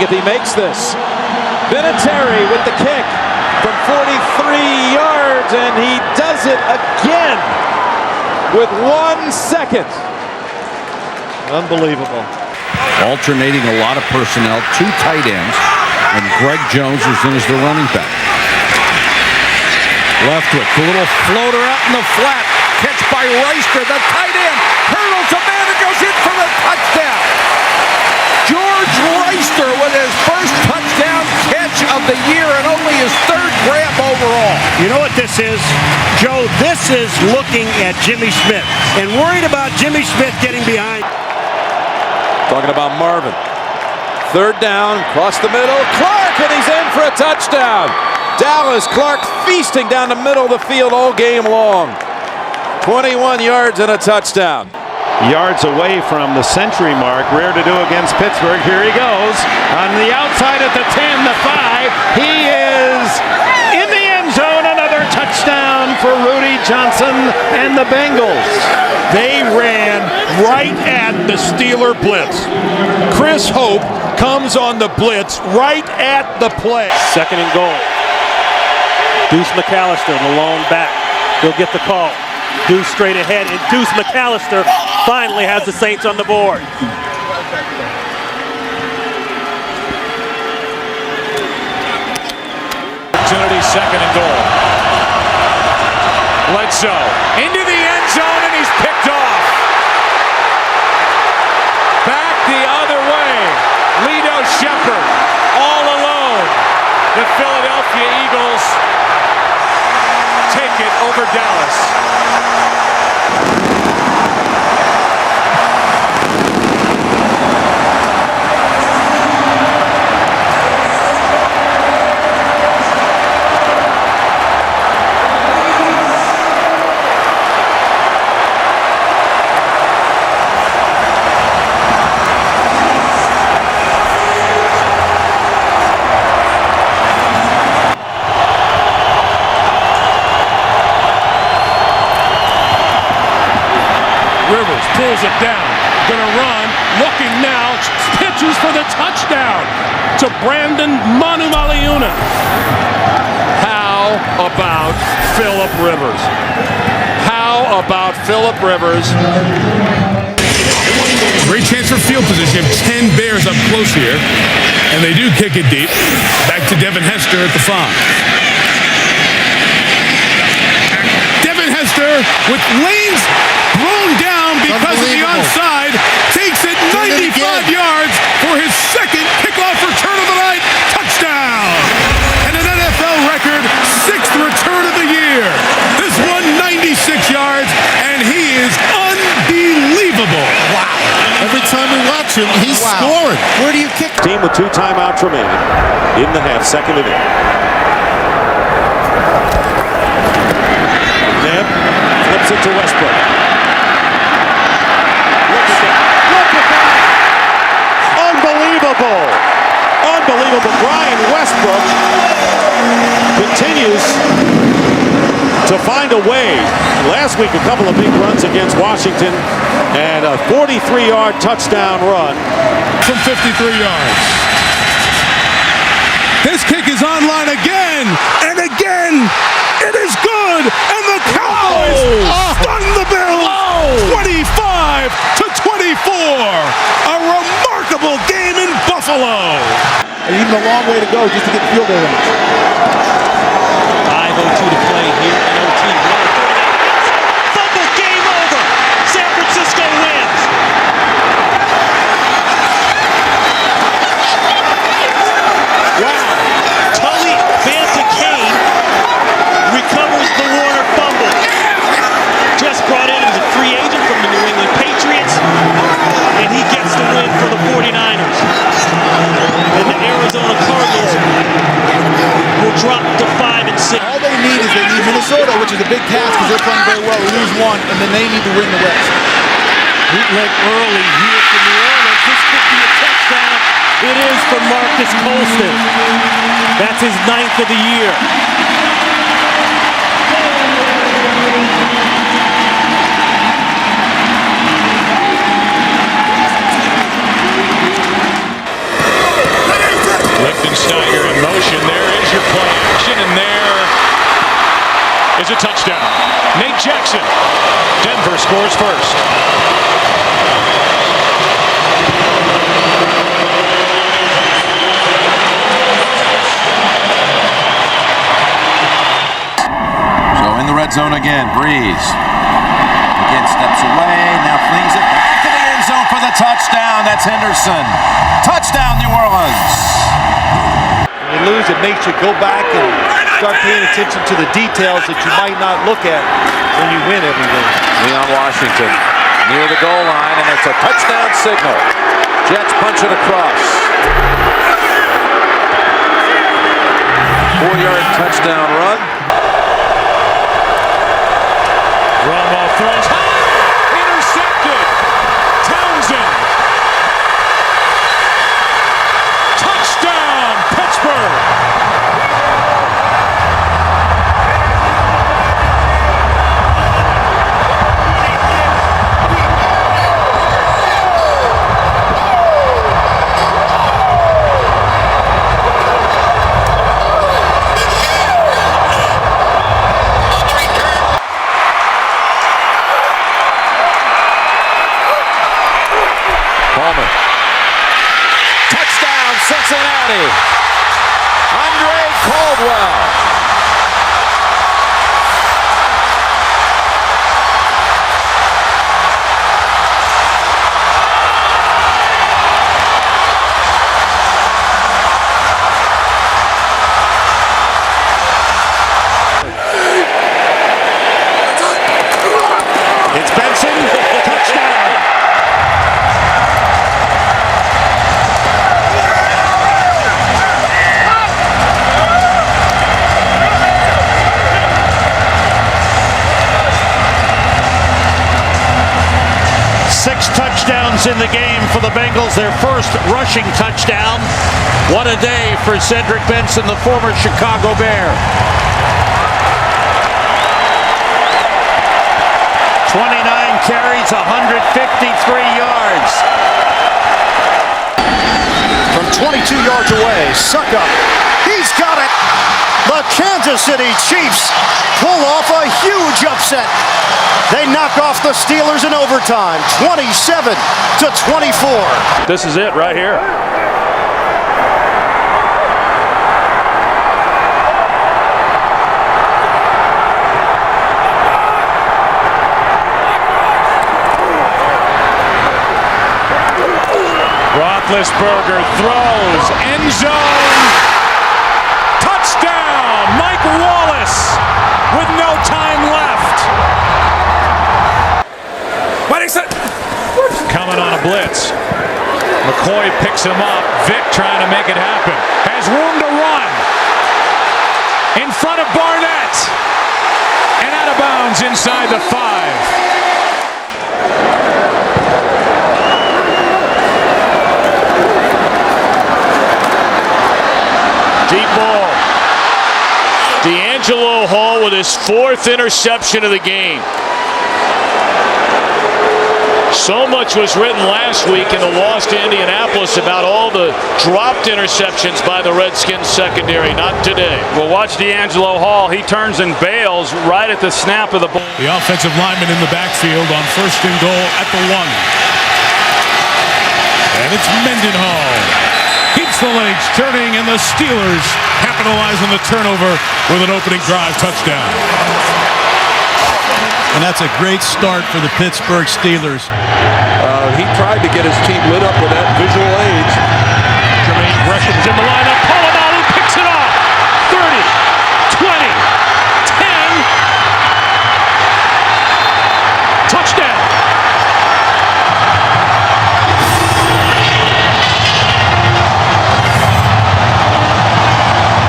if he makes this. Vinatieri with the kick from 43 yards, and he does it again with 1 second. Unbelievable. Alternating a lot of personnel, 2 tight ends, and Greg Jones is in as the running back. Leftwich, a little floater out in the flat. Catch by Reister, the tight end. Hurdles a man and goes in for the touchdown. George Reister with his first touchdown catch of the year and only his 3rd grab overall. You know what this is, Joe? This is looking at Jimmy Smith and worried about Jimmy Smith getting behind. Talking about Marvin. 3rd down, across the middle. Clark, and he's in for a touchdown. Dallas Clark feasting down the middle of the field all game long. 21 yards and a touchdown. Yards away from the century mark. Rare to do against Pittsburgh. Here he goes. On the outside at the 10, the 5. He is in the end zone. Another touchdown for Rudy Johnson and the Bengals. They ran right at the Steeler blitz. Chris Hope comes on the blitz right at the play. 2nd and goal. Deuce McAllister, the lone back. He'll get the call. Deuce straight ahead, and Deuce McAllister finally has the Saints on the board. Opportunity, 2nd and goal. Bledsoe into the end zone, and he's picked off. Back the other way. Lito Shepherd all alone. The Philadelphia Eagles take it over Dallas. Rivers pulls it down, gonna run, looking now, pitches for the touchdown to Brandon Manumaleuna. How about Phillip Rivers? How about Phillip Rivers? Great chance for field position. 10 Bears up close here, and they do kick it deep. Back to Devin Hester at the 5. Devin Hester with lanes blown down because of the onside, takes it 95 yards for his 2nd kickoff return of the night. Touchdown! And an NFL record 6th return of the year. This one 96 yards, and he is unbelievable. Wow. Every time we watch him, he's scoring. Where do you kick? Team with 2 timeouts remaining in the half, 2nd and 8. Neb flips it to Westbrook. Look at that! Unbelievable! Unbelievable. Brian Westbrook continues to find a way. Last week, a couple of big runs against Washington and a 43-yard touchdown run from 53 yards. His kick is online again, and again, it is good, and the Cowboys stun the Bills 25-24. A remarkable game in Buffalo. And even a long way to go just to get field goal range. 5:02 to play here in OT. Fumble, game over. San Francisco wins. Wow. Tully Banta-Kane recovers the Warner fumble. Just brought in as a free agent from the New England Patriots, and he gets the win for the 49ers. And the Arizona Cardinals will drop to 5-6. All they need is they need Minnesota, which is a big task because they're playing very well. They lose one, and then they need to win the rest. Bootleg early here for New Orleans. This could be a touchdown. It is for Marcus Colston. That's his 9th of the year. play action, and there is a touchdown. Nate Jackson. Denver scores first. So in the red zone again, Breeze. Again steps away, now flings it back to the end zone for the touchdown. That's Henderson. Touchdown, New Orleans. When you lose, it makes you go back and start paying attention to the details that you might not look at when you win every game. Leon Washington near the goal line, and it's a touchdown signal. Jets punch it across. 4-yard touchdown run. Romo throws high, intercepted. Townsend. Touchdown, Pittsburgh. Touchdown, Cincinnati. Andre Caldwell. It's Benson. Touchdown. Touchdowns in the game for the Bengals, their first rushing touchdown. What a day for Cedric Benson, the former Chicago Bear. 29 carries, 153 yards. From 22 yards away, Suckup, he's got it. The Kansas City Chiefs pull off a huge upset. They knock off the Steelers in overtime, 27-24. This is it right here. Roethlisberger throws, end zone, touchdown, Mike Wallace with no time left. Coming on a blitz. McCoy picks him up. Vic trying to make it happen. Has room to run. In front of Barnett. And out of bounds inside the 5. Deep ball. D'Angelo Hall with his 4th interception of the game. So much was written last week in the loss to Indianapolis about all the dropped interceptions by the Redskins secondary. Not today. Well, watch D'Angelo Hall. He turns and bails right at the snap of the ball. The offensive lineman in the backfield on 1st and goal at the 1. And it's Mendenhall. Keeps the legs turning, and the Steelers capitalize on the turnover with an opening drive touchdown. And that's a great start for the Pittsburgh Steelers. He tried to get his team lit up with that visual aids. Jermaine Gresham's in the lineup. Polamalu picks it off. 30, 20, 10. Touchdown.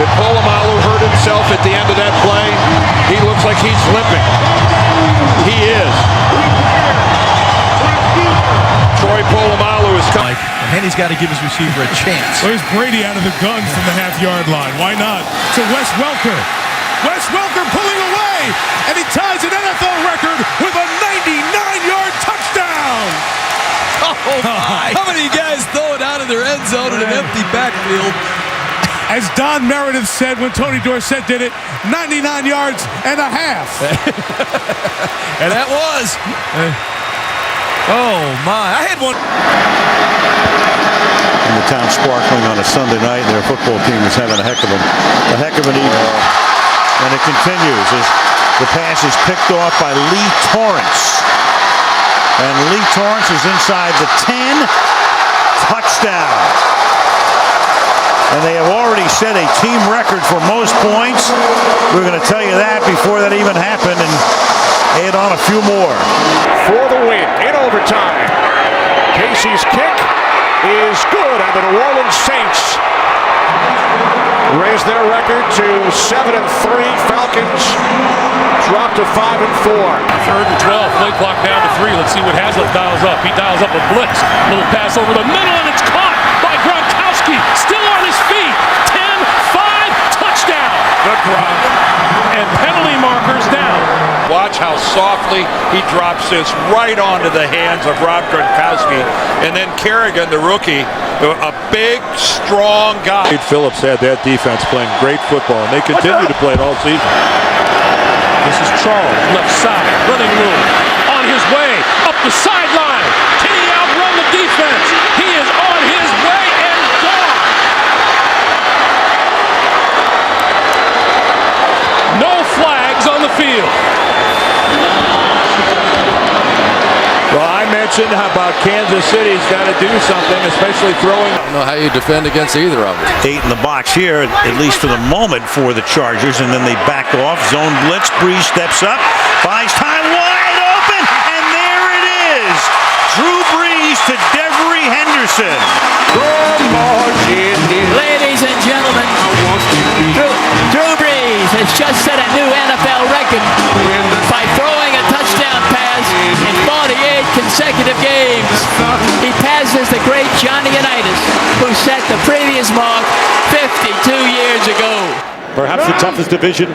But Polamalu hurt himself at the end of that play. He looks like he's limping. He is. Troy Polamalu is coming. And he's got to give his receiver a chance. There's Brady out of the gun from the half-yard line. Why not? To Wes Welker. Wes Welker pulling away, and he ties an NFL record with a 99-yard touchdown. Oh, my. How many guys throw it out of their end zone in an empty backfield? As Don Meredith said when Tony Dorsett did it, 99 yards and a half. And that was. Oh, my. I had one. In the town sparkling on a Sunday night, and their football team is having a heck of an evening. And it continues as the pass is picked off by Lee Torrance. And Lee Torrance is inside the 10. Touchdown. And they have already set a team record for most points. We're going to tell you that before that even happened and add on a few more. For the win in overtime. Casey's kick is good, and the New Orleans Saints raise their record to 7-3. Falcons drop to 5-4. 3rd and 12, play clock down to 3. Let's see what Hazlitt dials up. He dials up a blitz. Little pass over the middle, and it's caught by Gronkowski. Still on his feet. 10-5, touchdown. The Gronk. And penalty markers down. Watch how softly he drops this right onto the hands of Rob Gronkowski. And then Kerrigan, the rookie, a big, strong guy. Phillips had that defense playing great football, and they continue to play it all season. This is Charles, left side, running room. On his way, up the sideline. Can he outrun the defense? He is on his way and gone. No flags on the field. Well, I mentioned how about Kansas City's got to do something, especially throwing. I don't know how you defend against either of them. 8 in the box here, at least for the moment, for the Chargers, and then they back off. Zone blitz. Breeze steps up, buys time, wide open, and there it is. Drew Brees to Devery Henderson. Ladies and gentlemen, Drew Brees has just set a new NFL record by throwing a touchdown pass in 48 consecutive games. He passes the great Johnny Unitas, who set the previous mark 52 years ago. Perhaps the toughest division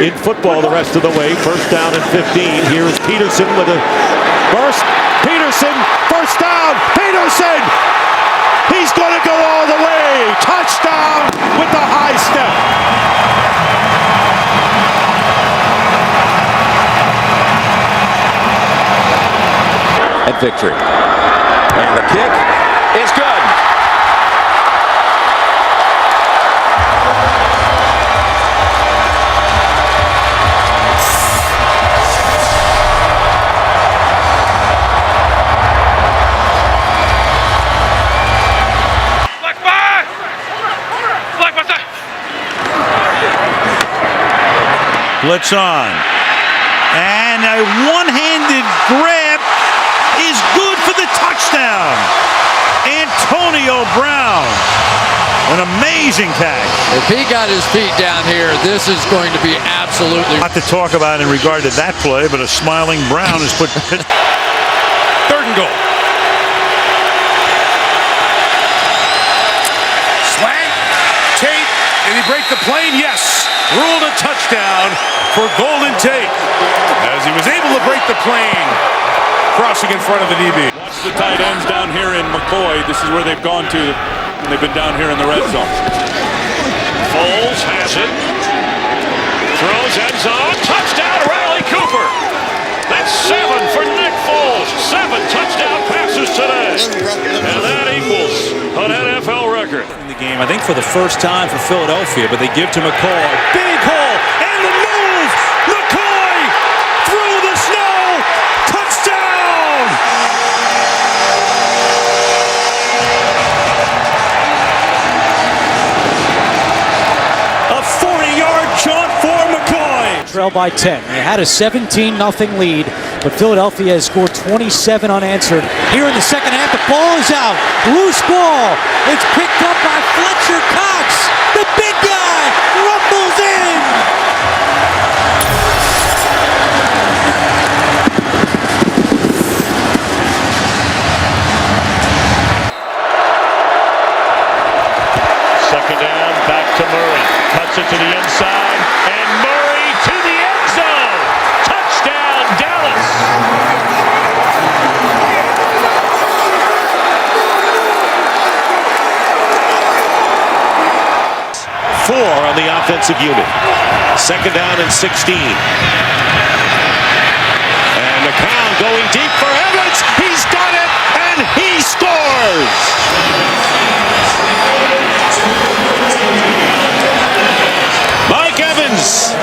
in football the rest of the way. 1st down and 15. Here is Peterson with a burst. Peterson, 1st down. Peterson! He's going to go all the way. Touchdown with the high step. And victory. And the kick is good. Blitz on. And a one-handed grab is good for the touchdown. Antonio Brown. An amazing catch. If he got his feet down here, this is going to be absolutely... Not to talk about in regard to that play, but a smiling Brown has put... 3rd and goal. Slant, Tate, did he break the plane? Yes. Ruled a touchdown for Golden Tate as he was able to break the plane, crossing in front of the DB. Watch the tight ends down here in McCoy. This is where they've gone to when they've been down here in the red zone. Foles has it. Throws end zone. Touchdown, Riley Cooper. That's 7 for Nick Foles. 7 touchdown passes today. And that equals an NFL record. In the game, I think for the first time for Philadelphia, but they give to McCoy. Big hole, and the move! McCoy through the snow! Touchdown! A 40-yard jaunt for McCoy. Trail by 10. They had a 17-0 lead, but Philadelphia has scored 27 unanswered. Here in the second half, the ball is out. Loose ball. It's picked up by Fletcher Cox. The big guy rumbles in. Second down, back to Murray. Cuts it to the inside, and Murray to the end zone. Touchdown, Dallas. on the offensive unit. Second down and 16. And McCown going deep for Evans. He's got it, and he scores. Mike Evans,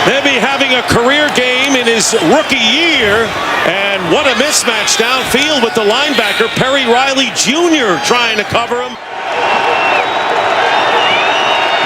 maybe having a career game in his rookie year, and what a mismatch downfield with the linebacker Perry Riley Jr. trying to cover him.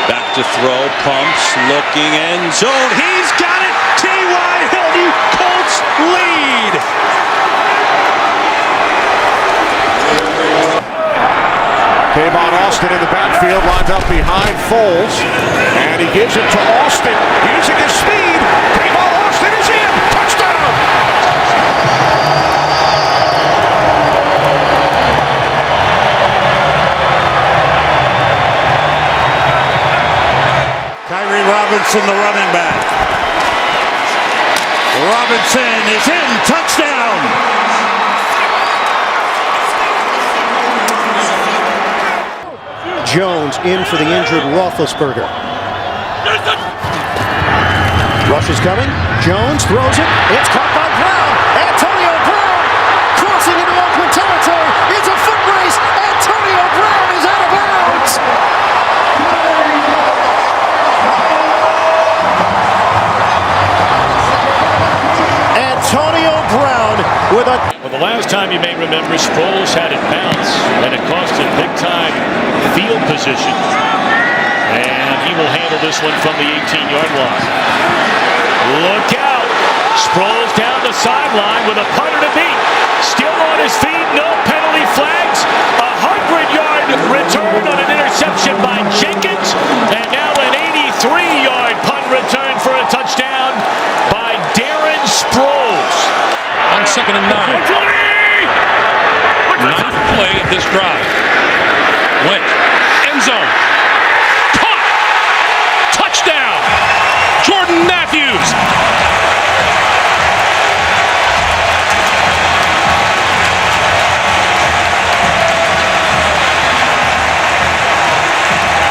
Back to throw, pumps, looking, end zone. He's got it. T.Y. Hilton, Colts lead. Kayvon Austin in the backfield, lined up behind Foles, and he gives it to Austin, using his speed. Kayvon Austin is in. Touchdown! Kyrie Robinson, the running back. Robinson is in. Touchdown! Jones in for the injured Roethlisberger. Rush is coming. Jones throws it. It's caught by Brown. Antonio Brown crossing into open territory. It's a foot race. Antonio Brown is out of bounds. Antonio Brown with a... Well, the last time you may remember, Sproles had it bounce, and it cost him big-time field position. And he will handle this one from the 18-yard line. Look out! Sproles down the sideline with a punter to beat. Still on his feet, no penalty flags. A 100-yard return on an interception by Jenkins. And now an 83-yard punt return for a touchdown by Darren Sproles. On 2nd and 9. Ninth play of this drive. Went. End zone. Caught. Touchdown. Jordan Matthews.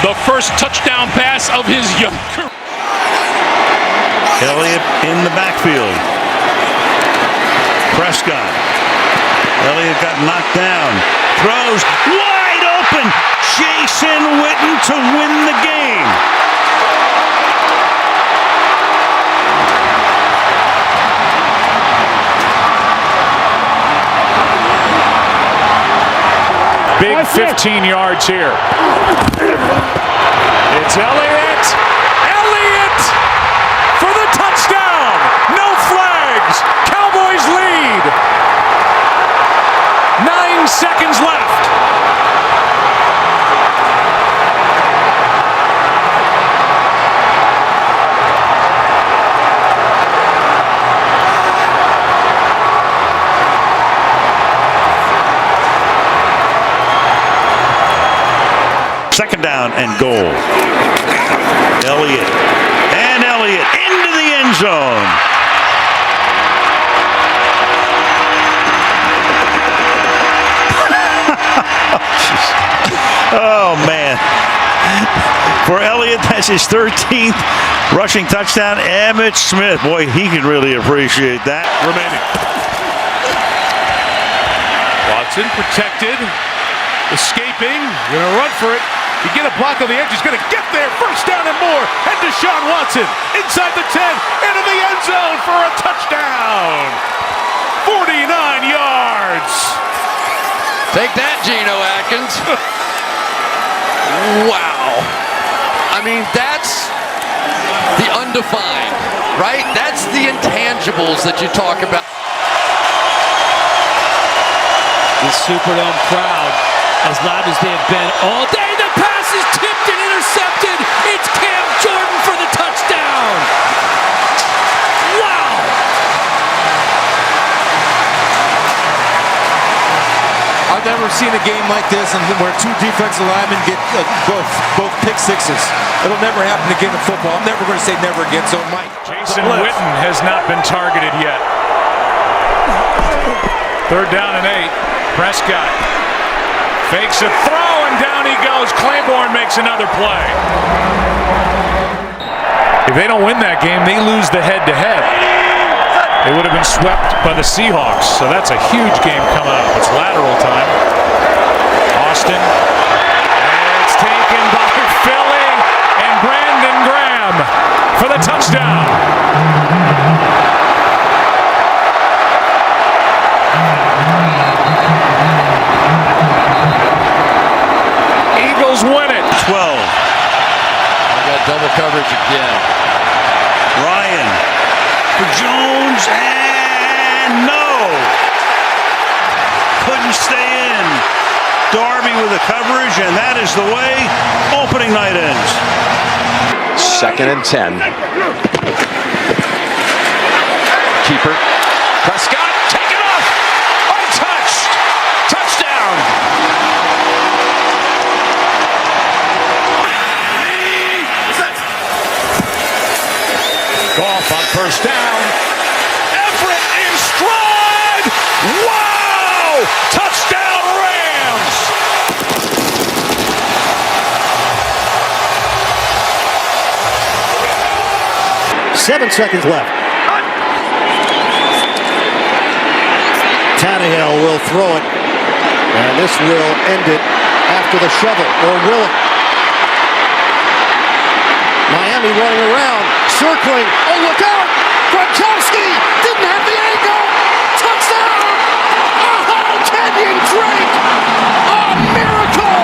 The first touchdown pass of his young career. Elliott in the backfield. Prescott. Elliott got knocked down. Throws wide open. Jason Witten to win the game. Big 15 yards here. It's Elliott. Elliott for the touchdown. No flags. Cowboys lead. 9 seconds left. Second down and goal. Elliott. And Elliott into the end zone. Oh, man. For Elliott, that's his 13th rushing touchdown. Emmitt Smith, boy, he can really appreciate that. Remaining. Watson protected. Escaping. Gonna run for it. You get a block on the edge. He's gonna get there. First down and more. And Deshaun Watson inside the 10. Into the end zone for a touchdown. 49 yards. Take that, Geno Atkins. Wow. I mean, that's the undefined, right? That's the intangibles that you talk about. The Superdome crowd, as loud as they have been all day. The pass is tipped and intercepted. It's Cam Jordan for the touchdown. Wow. I've never seen a game like this and where two defensive linemen get both pick sixes. It'll never happen again in football. I'm never going to say never again, so Mike. Jason Witten has not been targeted yet. 3rd down and 8. Prescott Fakes a throw, and down he goes. Claiborne makes another play. If they don't win that game, they lose the head-to-head. They would have been swept by the Seahawks, so that's a huge game coming up. It's lateral time. Austin. It's taken by Philly and Brandon Graham for the touchdown. Eagles win it. 12. I got double coverage again. Ryan for Jones, and no! Couldn't stay in. Darby with the coverage, and that is the way opening night ends. 2nd and 10. Keeper. Prescott, taken off! Untouched! Touchdown! Goff on first down. Everett in stride! Wow! Touchdown Rams! Seven seconds left. Tannehill will throw it, and this will end it after the shovel, or will it? Miami running around, circling. Oh, look out! Gronkowski didn't have the angle. Touchdown! Oh, Kenyon Drake! A miracle!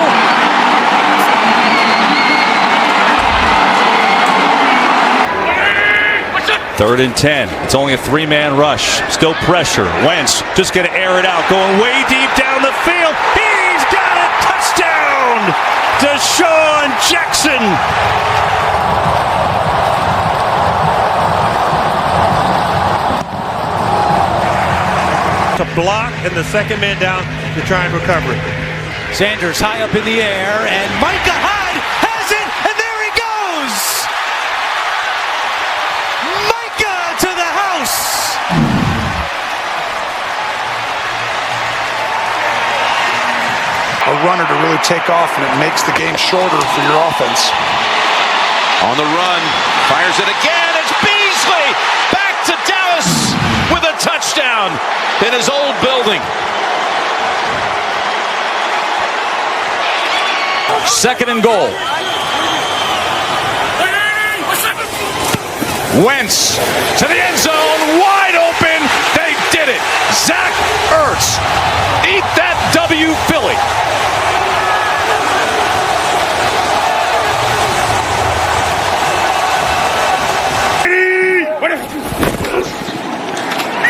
3rd and 10. It's only a 3-man rush. Still pressure. Wentz just going to air it out. Going way deep down the field. He's got a touchdown! Deshaun Jackson! To block and the second man down to try and recover it. Sanders high up in the air, and Micah Hyde has it, and there he goes! Micah to the house! A runner to really take off, and it makes the game shorter for your offense. On the run, fires it again. It's Beasley back to Dallas with a touchdown in his old building. 2nd and goal. Wentz to the end zone, wide open. They did it. Zach Ertz. Eat that W, Philly.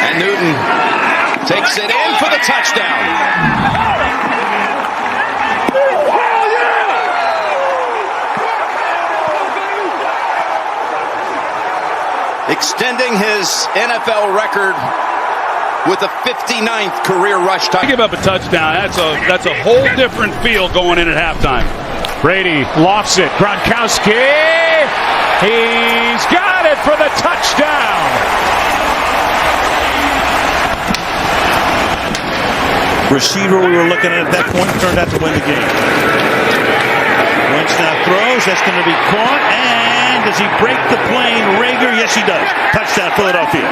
And Newton takes it in for the touchdown. Extending his NFL record with a 59th career rush touchdown. Give up a touchdown. That's a whole different feel going in at halftime. Brady lofts it. Gronkowski. He's got it for the touchdown. Receiver we were looking at that point turned out to win the game. Wentz now throws. That's going to be caught. And does he break the plane? Rager? Yes, he does. Touchdown, Philadelphia.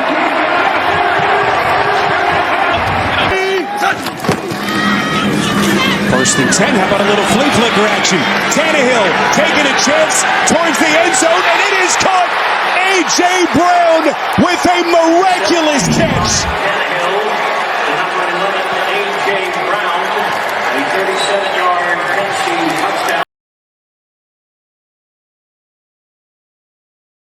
1st and 10. How about a little flea flicker action? Tannehill taking a chance towards